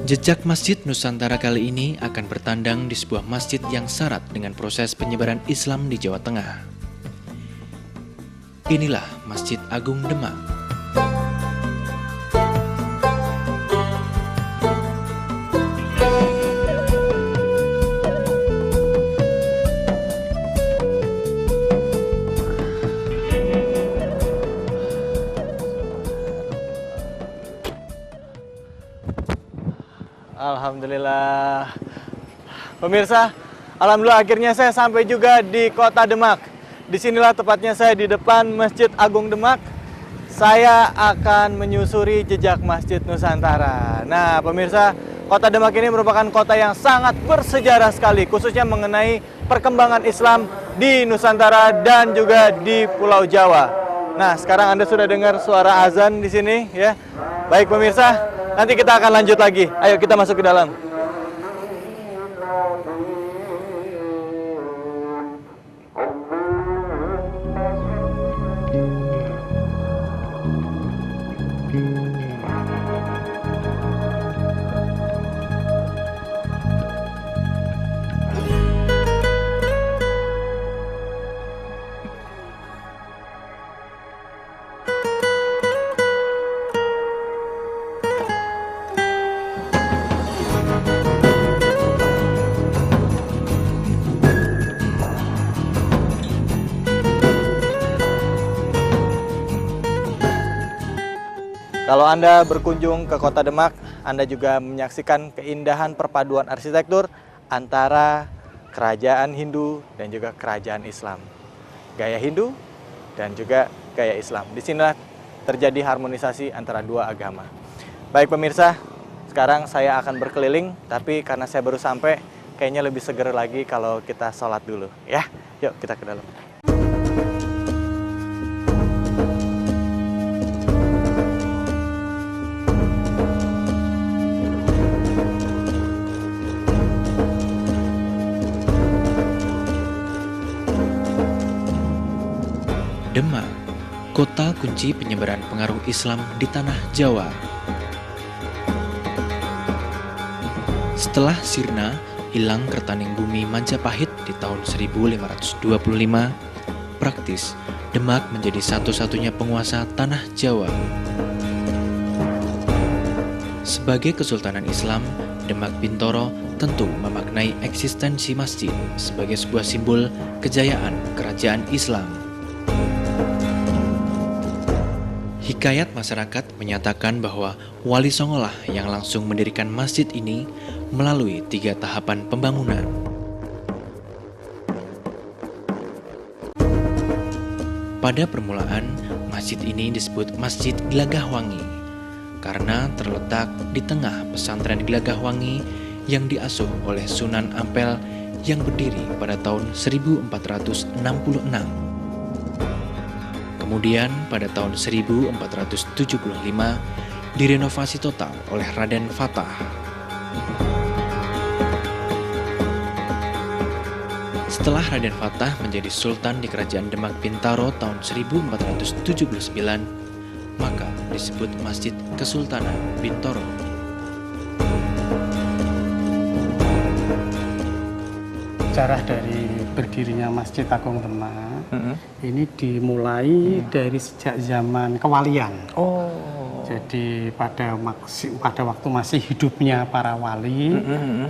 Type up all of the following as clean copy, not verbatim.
Jejak Masjid Nusantara kali ini akan bertandang di sebuah masjid yang syarat dengan proses penyebaran Islam di Jawa Tengah. Inilah Masjid Agung Demak. Alhamdulillah. Pemirsa, alhamdulillah akhirnya saya sampai juga di Kota Demak. Disinilah tepatnya saya di depan Masjid Agung Demak. Saya akan menyusuri jejak Masjid Nusantara. Nah, pemirsa, Kota Demak ini merupakan kota yang sangat bersejarah sekali, khususnya mengenai perkembangan Islam di Nusantara dan juga di Pulau Jawa. Nah, sekarang Anda sudah dengar suara azan di sini, ya. Baik pemirsa, nanti kita akan lanjut lagi. Ayo kita masuk ke dalam. Kalau Anda berkunjung ke Kota Demak, Anda juga menyaksikan keindahan perpaduan arsitektur antara kerajaan Hindu dan juga kerajaan Islam. Gaya Hindu dan juga gaya Islam. Di sinilah terjadi harmonisasi antara dua agama. Baik pemirsa, sekarang saya akan berkeliling, tapi karena saya baru sampai, kayaknya lebih seger lagi kalau kita sholat dulu. Ya, yuk kita ke dalam. Demak, kota kunci penyebaran pengaruh Islam di tanah Jawa. Setelah sirna, hilang kertaning bumi Majapahit di tahun 1525, praktis Demak menjadi satu-satunya penguasa tanah Jawa. Sebagai Kesultanan Islam, Demak Bintoro tentu memaknai eksistensi masjid sebagai sebuah simbol kejayaan kerajaan Islam. Hikayat masyarakat menyatakan bahwa Wali Songo lah yang langsung mendirikan masjid ini melalui 3 tahapan pembangunan. Pada permulaan, masjid ini disebut Masjid Gelagahwangi karena terletak di tengah pesantren Gelagahwangi yang diasuh oleh Sunan Ampel yang berdiri pada tahun 1466. Kemudian pada tahun 1475 direnovasi total oleh Raden Fatah. Setelah Raden Fatah menjadi Sultan di Kerajaan Demak Bintaro tahun 1479, maka disebut Masjid Kesultanan Bintoro. Sejarah dari berdirinya Masjid Agung Demak ini dimulai dari sejak zaman kewalian. Jadi pada waktu masih hidupnya para wali,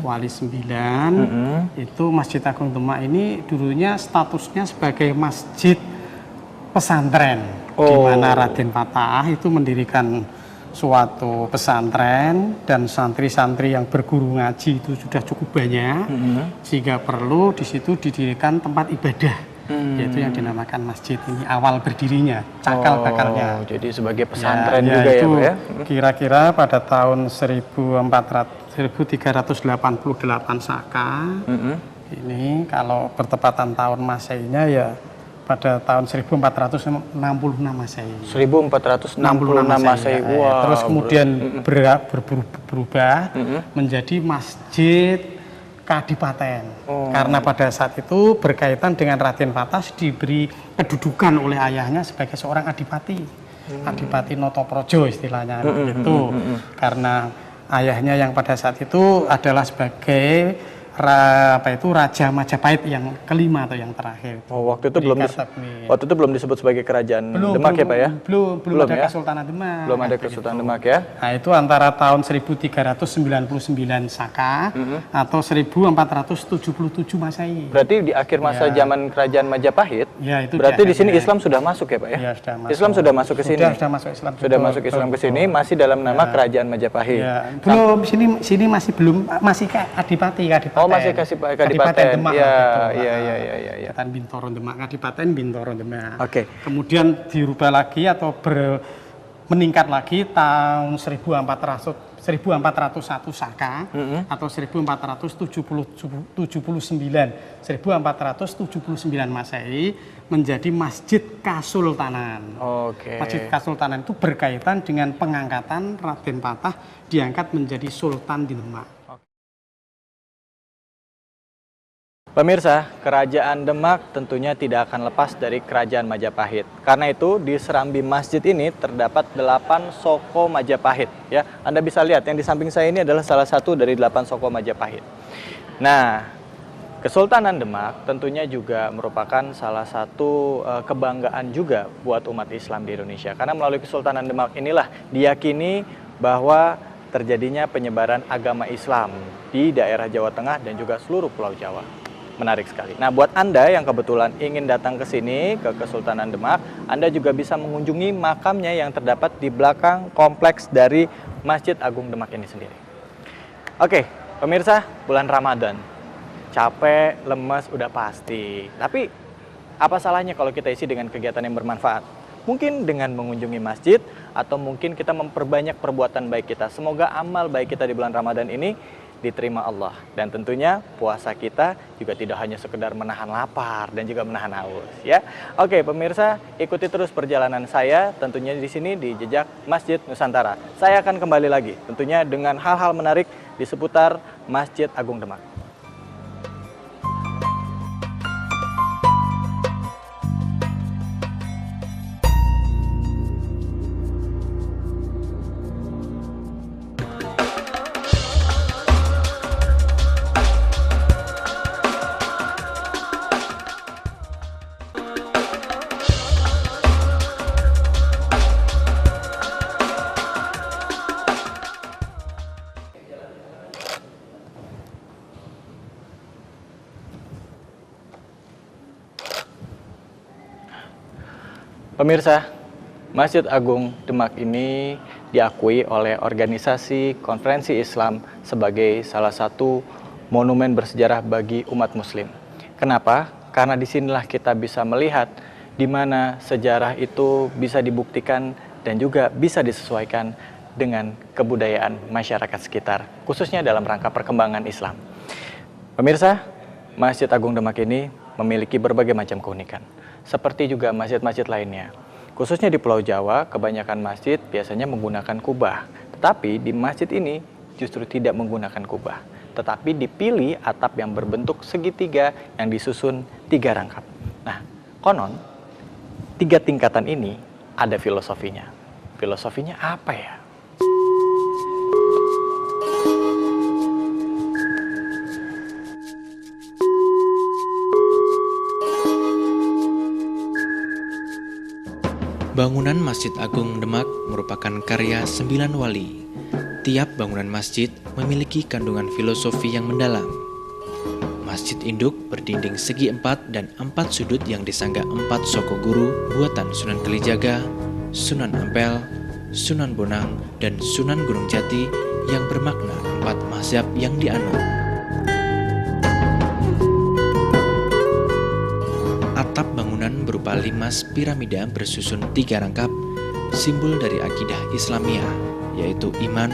wali 9, itu Masjid Agung Demak ini dulunya statusnya sebagai masjid pesantren, di mana Raden Fatah itu mendirikan suatu pesantren dan santri-santri yang berguru ngaji itu sudah cukup banyak, sehingga perlu di situ didirikan tempat ibadah, yaitu yang dinamakan masjid ini awal berdirinya, cakal bakalnya. Jadi sebagai pesantren ya, juga itu ya, Pak ya? Kira-kira pada tahun 1388 Saka, ini kalau bertepatan tahun Masehinya ya pada tahun 1466 Masehi. 1466 Masehi. Ya. Wow. Terus kemudian berubah menjadi Masjid Kadipaten. Karena pada saat itu berkaitan dengan Raden Fatah diberi kedudukan oleh ayahnya sebagai seorang adipati. Adipati Notoprojo istilahnya itu. Karena ayahnya yang pada saat itu adalah sebagai Raja Majapahit yang kelima atau yang terakhir. Oh, waktu itu belum disebut sebagai kerajaan Demak ya Pak ya? Belum ada ya? Kesultanan Demak. Belum ada Kesultanan Demak ya? Nah, itu antara tahun 1399 Saka atau 1477 Masehi. Berarti di akhir masa zaman kerajaan Majapahit. Ya, itu berarti di sini Islam sudah masuk ya Pak ya? Ya, sudah masuk. Islam sudah masuk ke sini. Sudah masuk Islam. Sudah masuk Islam ke sini, masih dalam nama kerajaan Majapahit. Ya, belum sini masih belum masih ke Adipati. Oh, masih kasih Kadipaten. Demak. Iya. Kadipaten Bintoro Demak, Kadipaten Bintoro Demak. Oke. Kemudian dirubah lagi atau meningkat lagi tahun 1401 Saka atau 1479 Masehi menjadi Masjid Kasultanan. Oke. Masjid Kasultanan itu berkaitan dengan pengangkatan Raden Patah diangkat menjadi Sultan di Demak. Pemirsa, Kerajaan Demak tentunya tidak akan lepas dari Kerajaan Majapahit. Karena itu, di serambi masjid ini terdapat 8 soko Majapahit. Ya, Anda bisa lihat, yang di samping saya ini adalah salah satu dari 8 soko Majapahit. Nah, Kesultanan Demak tentunya juga merupakan salah satu kebanggaan juga buat umat Islam di Indonesia. Karena melalui Kesultanan Demak inilah diyakini bahwa terjadinya penyebaran agama Islam di daerah Jawa Tengah dan juga seluruh Pulau Jawa. Menarik sekali. Nah, buat Anda yang kebetulan ingin datang ke sini, ke Kesultanan Demak, Anda juga bisa mengunjungi makamnya yang terdapat di belakang kompleks dari Masjid Agung Demak ini sendiri. Oke, pemirsa, bulan Ramadan. Capek, lemas, udah pasti. Tapi, apa salahnya kalau kita isi dengan kegiatan yang bermanfaat? Mungkin dengan mengunjungi masjid, atau mungkin kita memperbanyak perbuatan baik kita. Semoga amal baik kita di bulan Ramadan ini diterima Allah, dan tentunya puasa kita juga tidak hanya sekedar menahan lapar dan juga menahan haus ya. Oke pemirsa, ikuti terus perjalanan saya tentunya di sini di Jejak Masjid Nusantara. Saya akan kembali lagi tentunya dengan hal-hal menarik di seputar Masjid Agung Demak. Pemirsa, Masjid Agung Demak ini diakui oleh organisasi Konferensi Islam sebagai salah satu monumen bersejarah bagi umat muslim. Kenapa? Karena disinilah kita bisa melihat di mana sejarah itu bisa dibuktikan dan juga bisa disesuaikan dengan kebudayaan masyarakat sekitar, khususnya dalam rangka perkembangan Islam. Pemirsa, Masjid Agung Demak ini memiliki berbagai macam keunikan, seperti juga masjid-masjid lainnya. Khususnya di Pulau Jawa, kebanyakan masjid biasanya menggunakan kubah. Tetapi di masjid ini justru tidak menggunakan kubah, tetapi dipilih atap yang berbentuk segitiga yang disusun 3 rangkap. Nah, konon 3 tingkatan ini ada filosofinya. Filosofinya apa ya? Bangunan Masjid Agung Demak merupakan karya 9 wali. Tiap bangunan masjid memiliki kandungan filosofi yang mendalam. Masjid induk berdinding segi 4 dan 4 sudut yang disangga 4 soko guru buatan Sunan Kalijaga, Sunan Ampel, Sunan Bonang, dan Sunan Gunung Jati yang bermakna 4 mazhab yang dianut. Atap bangunan berupa 5 piramida bersusun 3 rangkap, simbol dari akidah Islamiyah, yaitu iman,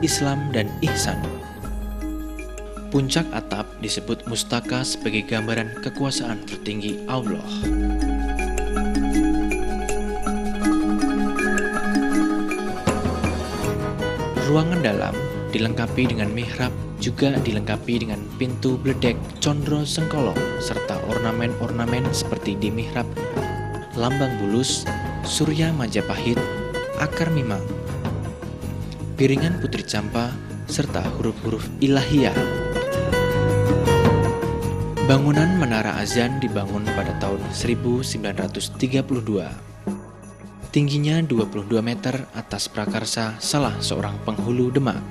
Islam, dan ihsan. Puncak atap disebut mustaka sebagai gambaran kekuasaan tertinggi Allah. Ruangan dalam dilengkapi dengan mihrab, juga dilengkapi dengan pintu bledek condro sengkolong serta ornamen-ornamen seperti di mihrab, lambang bulus, surya Majapahit, akar mimang. piringan putri campa, serta huruf-huruf ilahiyah. Bangunan Menara Azan dibangun pada tahun 1932. Tingginya 22 meter atas prakarsa salah seorang penghulu Demak.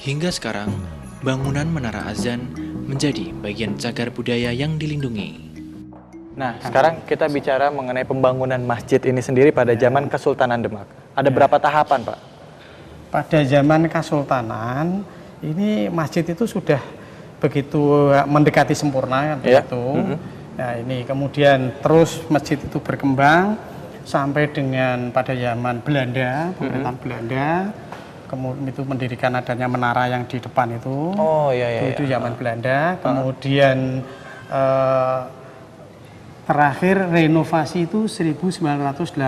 Hingga sekarang, bangunan Menara Azan menjadi bagian cagar budaya yang dilindungi. Nah, sekarang kita bicara mengenai pembangunan masjid ini sendiri pada zaman Kesultanan Demak. Ada berapa tahapan, Pak? Pada zaman Kesultanan, ini masjid itu sudah begitu mendekati sempurna kan begitu. Nah, ini kemudian terus masjid itu berkembang sampai dengan pada zaman Belanda, pemerintahan Belanda. Kemudian itu mendirikan adanya menara yang di depan itu. Oh iya. Itu zaman Belanda. Kemudian terakhir renovasi itu 1982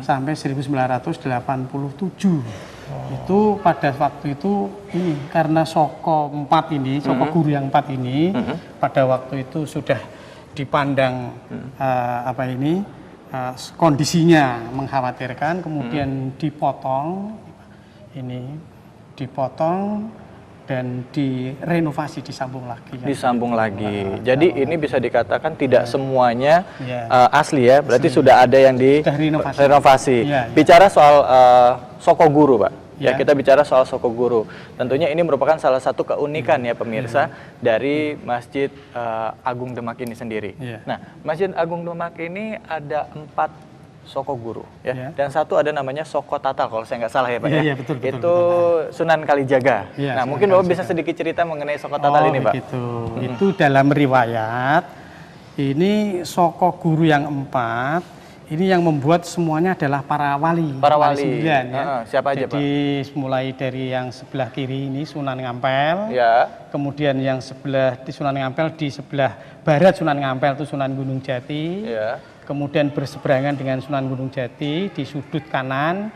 sampai 1987. Itu pada waktu itu ini karena Soko 4 ini, Soko Guru yang 4 ini pada waktu itu sudah dipandang kondisinya mengkhawatirkan, kemudian dipotong dan direnovasi, disambung lagi. Disambung lagi. Jadi ini bisa dikatakan tidak semuanya asli ya, berarti sudah ada yang direnovasi. Bicara soal Soko Guru, Pak. Ya, kita bicara soal Soko Guru. Tentunya ini merupakan salah satu keunikan ya pemirsa dari Masjid Agung Demak ini sendiri. Nah, Masjid Agung Demak ini ada 4 Soko Guru ya. Dan satu ada namanya Soko Tatal kalau saya nggak salah ya Pak ya. Betul, itu Sunan Kalijaga. Nah, mungkin Bapak bisa sedikit cerita mengenai Soko Tatal ini, Pak. Itu dalam riwayat ini Soko Guru yang 4 ini yang membuat semuanya adalah para wali. Para wali 9 ya. Siapa aja, Pak? Jadi mulai dari yang sebelah kiri ini Sunan Ngampel. Ya. Kemudian yang sebelah di Sunan Ngampel, di sebelah barat Sunan Ngampel itu Sunan Gunung Jati. Ya. Kemudian berseberangan dengan Sunan Gunung Jati di sudut kanan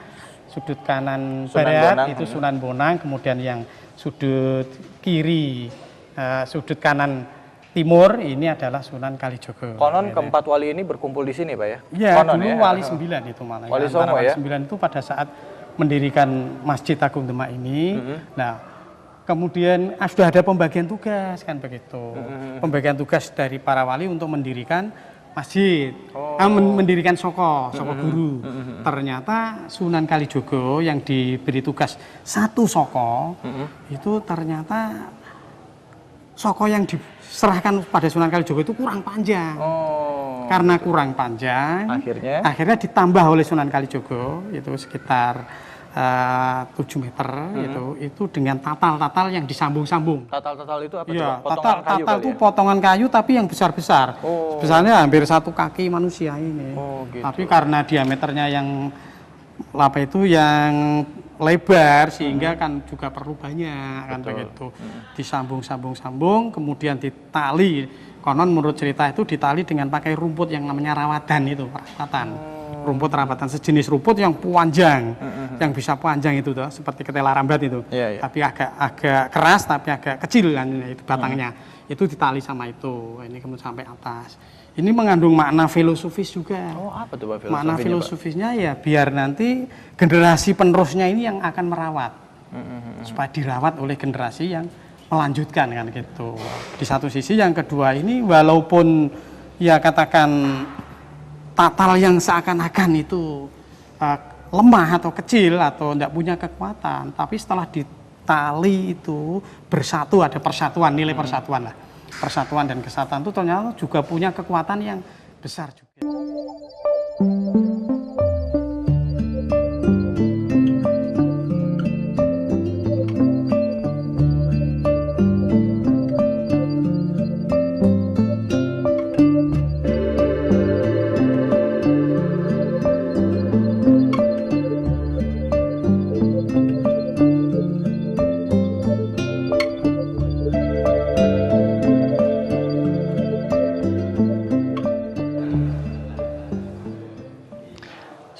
Sunan barat Bonang. itu Sunan Bonang. Kemudian yang sudut kiri, sudut kanan timur ini adalah Sunan Kalijogo. Konon keempat wali ini berkumpul di sini, Pak ya? Iya, Konon, dulu ya? Wali 9 itu malah. Wali ya. Songo Wali ya? 9 itu pada saat mendirikan Masjid Agung Demak ini. Nah, kemudian sudah ada pembagian tugas kan begitu. Pembagian tugas dari para wali untuk mendirikan masjid, mendirikan Soko Guru. Ternyata Sunan Kalijogo yang diberi tugas satu Soko, itu ternyata Soko yang diserahkan pada Sunan Kalijogo itu kurang panjang. Karena kurang panjang, akhirnya ditambah oleh Sunan Kalijogo, itu sekitar 7 meter, itu dengan tatal yang disambung-sambung. Tatal itu apa? Iya, Potongan tatal itu potongan kayu tapi yang besar-besar. Besarnya hampir 1 kaki manusia ini. Gitu. Tapi karena diameternya yang yang lebar sehingga kan juga perlu banyak kan begitu. Disambung, kemudian ditali. Konon menurut cerita itu ditali dengan pakai rumput yang namanya rawadan itu, rawatan. Rumput rawatan sejenis rumput yang panjang, yang bisa panjang itu tuh, seperti ketela rambat itu. Tapi agak keras tapi agak kecil kan itu batangnya. Itu ditali sama itu. Ini kemudian sampai atas. Ini mengandung makna filosofis juga. Apa tuh Pak filosofisnya? Makna filosofisnya ya biar nanti generasi penerusnya ini yang akan merawat. Supaya dirawat oleh generasi yang melanjutkan kan gitu. Di satu sisi, yang kedua ini walaupun ya katakan tatal yang seakan-akan itu lemah atau kecil atau tidak punya kekuatan, tapi setelah ditali itu bersatu, ada persatuan, nilai persatuan lah. Persatuan dan kesatuan itu ternyata juga punya kekuatan yang besar juga.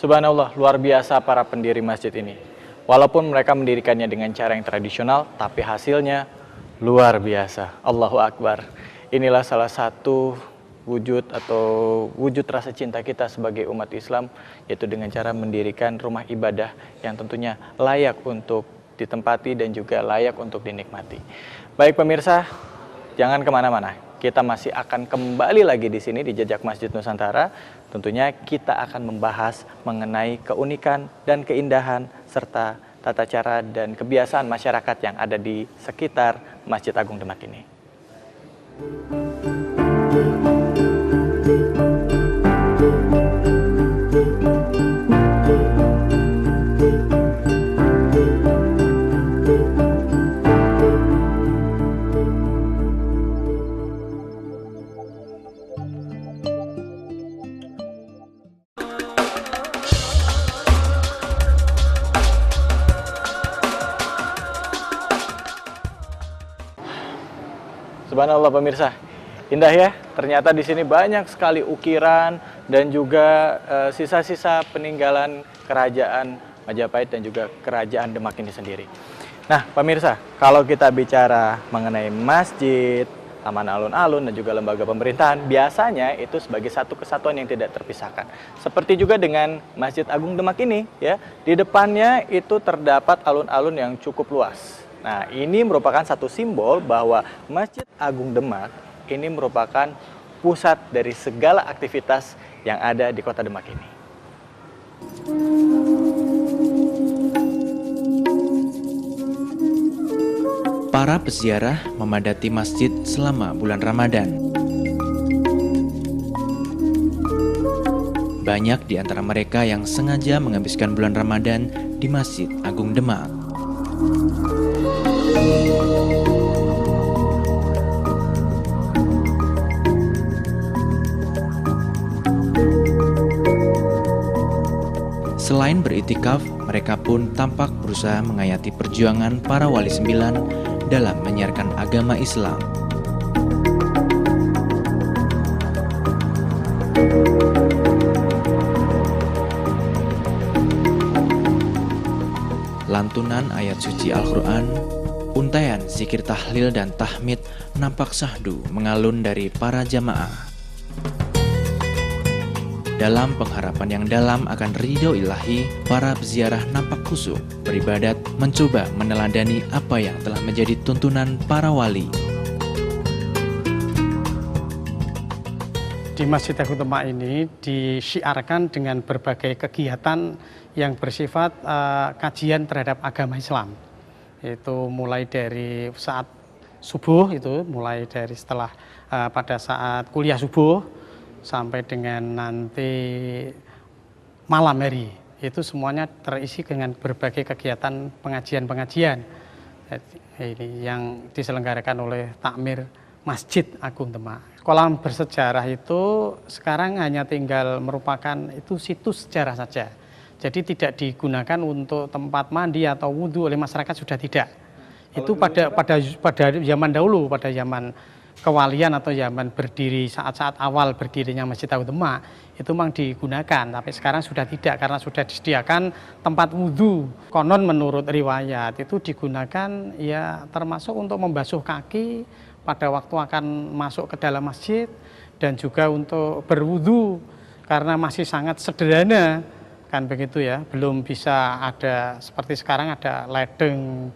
Subhanallah, luar biasa para pendiri masjid ini. Walaupun mereka mendirikannya dengan cara yang tradisional, tapi hasilnya luar biasa. Allahu Akbar. Inilah salah satu wujud atau wujud rasa cinta kita sebagai umat Islam, yaitu dengan cara mendirikan rumah ibadah yang tentunya layak untuk ditempati dan juga layak untuk dinikmati. Baik pemirsa, jangan kemana-mana. Kita masih akan kembali lagi di sini di Jejak Masjid Nusantara. Tentunya kita akan membahas mengenai keunikan dan keindahan serta tata cara dan kebiasaan masyarakat yang ada di sekitar Masjid Agung Demak ini. Subhanallah pemirsa, indah ya. Ternyata di sini banyak sekali ukiran dan juga sisa-sisa peninggalan kerajaan Majapahit dan juga kerajaan Demak ini sendiri. Nah pemirsa, kalau kita bicara mengenai masjid, taman alun-alun dan juga lembaga pemerintahan, biasanya itu sebagai satu kesatuan yang tidak terpisahkan. Seperti juga dengan Masjid Agung Demak ini, ya, di depannya itu terdapat alun-alun yang cukup luas. Nah, ini merupakan satu simbol bahwa Masjid Agung Demak ini merupakan pusat dari segala aktivitas yang ada di Kota Demak ini. Para peziarah memadati masjid selama bulan Ramadan. Banyak di antara mereka yang sengaja menghabiskan bulan Ramadan di Masjid Agung Demak. Selain beritikaf, mereka pun tampak berusaha mengayati perjuangan para wali sembilan dalam menyiarkan agama Islam. Lantunan ayat suci Al-Quran, untaian zikir tahlil dan tahmid nampak syahdu mengalun dari para jamaah. Dalam pengharapan yang dalam akan ridho ilahi, para peziarah nampak khusyuk beribadat, mencoba meneladani apa yang telah menjadi tuntunan para wali. Di Masjid Agung Demak ini disiarkan dengan berbagai kegiatan yang bersifat kajian terhadap agama Islam. Itu mulai dari saat subuh, itu mulai dari setelah pada saat kuliah subuh sampai dengan nanti malam hari. Itu semuanya terisi dengan berbagai kegiatan pengajian-pengajian ini yang diselenggarakan oleh Takmir Masjid Agung Demak. Kolam bersejarah itu sekarang hanya tinggal merupakan itu situs sejarah saja. Jadi tidak digunakan untuk tempat mandi atau wudhu oleh masyarakat, sudah tidak. Itu pada zaman dahulu, pada zaman kewalian atau zaman berdiri saat-saat awal berdirinya Masjid Agung Demak itu memang digunakan, tapi sekarang sudah tidak karena sudah disediakan tempat wudhu. Konon menurut riwayat itu digunakan ya termasuk untuk membasuh kaki pada waktu akan masuk ke dalam masjid dan juga untuk berwudhu karena masih sangat sederhana kan begitu ya, belum bisa ada seperti sekarang ada ledeng,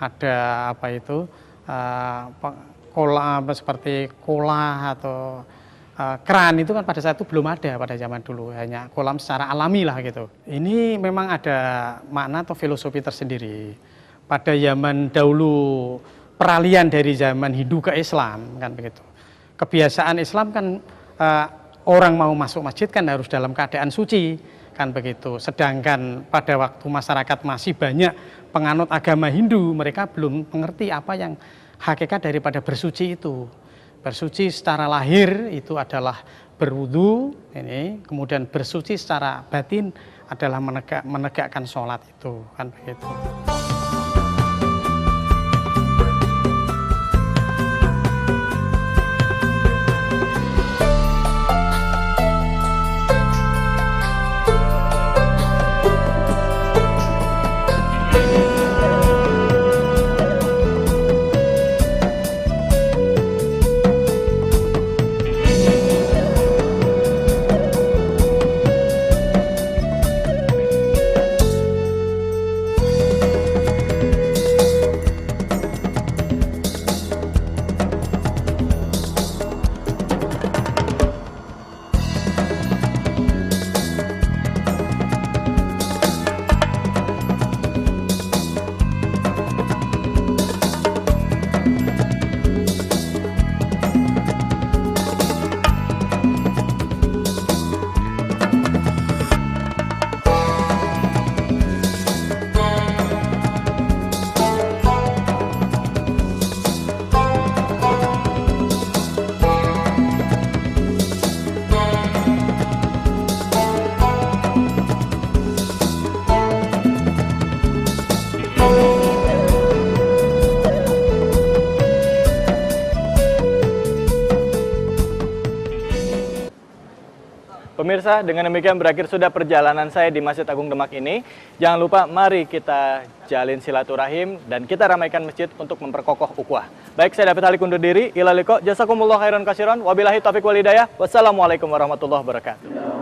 ada apa itu kolam seperti kolah atau keran, itu kan pada saat itu belum ada pada zaman dulu, hanya kolam secara alami lah gitu. Ini memang ada makna atau filosofi tersendiri. Pada zaman dahulu peralihan dari zaman Hindu ke Islam kan begitu. Kebiasaan Islam kan orang mau masuk masjid kan harus dalam keadaan suci kan begitu. Sedangkan pada waktu masyarakat masih banyak penganut agama Hindu, mereka belum mengerti apa yang hakikat daripada bersuci itu. Bersuci secara lahir itu adalah berwudu, ini kemudian bersuci secara batin adalah menegakkan sholat itu kan begitu. Pemirsa, dengan demikian berakhir sudah perjalanan saya di Masjid Agung Demak ini. Jangan lupa, mari kita jalin silaturahim dan kita ramaikan masjid untuk memperkokoh ukhuwah. Baik, saya David Halik undur diri. Ila liqa, jazakumullah khairan katsiran. Wabillahi taufiq wal hidayah. Wassalamualaikum warahmatullahi wabarakatuh.